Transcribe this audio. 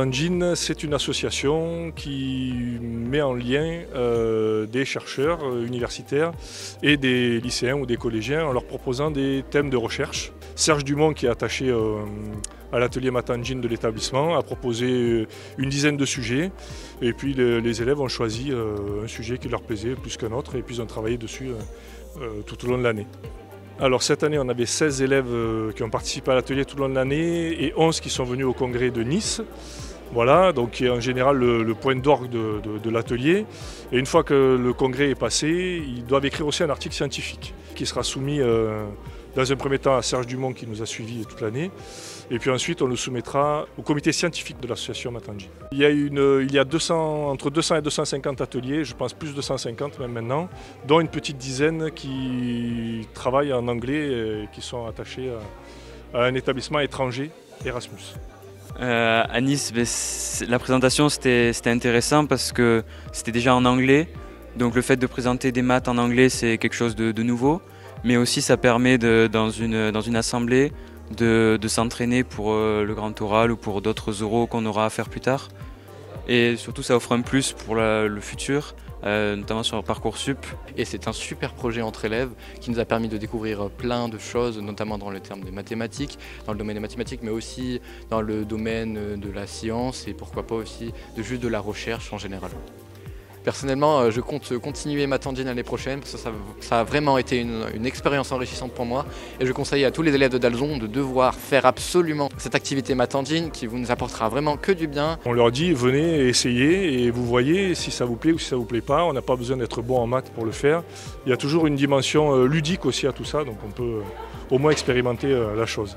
Matangine, c'est une association qui met en lien des chercheurs universitaires et des lycéens ou des collégiens en leur proposant des thèmes de recherche. Serge Dumont, qui est attaché à l'atelier Matangine de l'établissement, a proposé une dizaine de sujets et puis les élèves ont choisi un sujet qui leur plaisait plus qu'un autre et puis ils ont travaillé dessus tout au long de l'année. Alors cette année, on avait 16 élèves qui ont participé à l'atelier tout au long de l'année et 11 qui sont venus au congrès de Nice. Voilà, donc qui est en général le point d'orgue de l'atelier. Et une fois que le congrès est passé, ils doivent écrire aussi un article scientifique qui sera soumis dans un premier temps à Serge Dumont qui nous a suivis toute l'année. Et puis ensuite, on le soumettra au comité scientifique de l'association Matangine. Il y a entre 200 et 250 ateliers, je pense plus de 150 même maintenant, dont une petite dizaine qui travaillent en anglais et qui sont attachés à un établissement étranger, Erasmus. À Nice, la présentation c'était intéressant parce que c'était déjà en anglais. Donc le fait de présenter des maths en anglais, c'est quelque chose de nouveau. Mais aussi ça permet dans une assemblée de s'entraîner pour le grand oral ou pour d'autres oraux qu'on aura à faire plus tard. Et surtout ça offre un plus pour le futur, notamment sur Parcoursup. Et c'est un super projet entre élèves qui nous a permis de découvrir plein de choses, notamment dans le terme des mathématiques, dans le domaine des mathématiques, mais aussi dans le domaine de la science et pourquoi pas aussi juste de la recherche en général. Personnellement, je compte continuer Matangine l'année prochaine parce que ça a vraiment été une expérience enrichissante pour moi et je conseille à tous les élèves de Dalzon de devoir faire absolument cette activité Matangine qui vous nous apportera vraiment que du bien. On leur dit venez essayer et vous voyez si ça vous plaît ou si ça vous plaît pas. On n'a pas besoin d'être bon en maths pour le faire. Il y a toujours une dimension ludique aussi à tout ça, donc on peut au moins expérimenter la chose.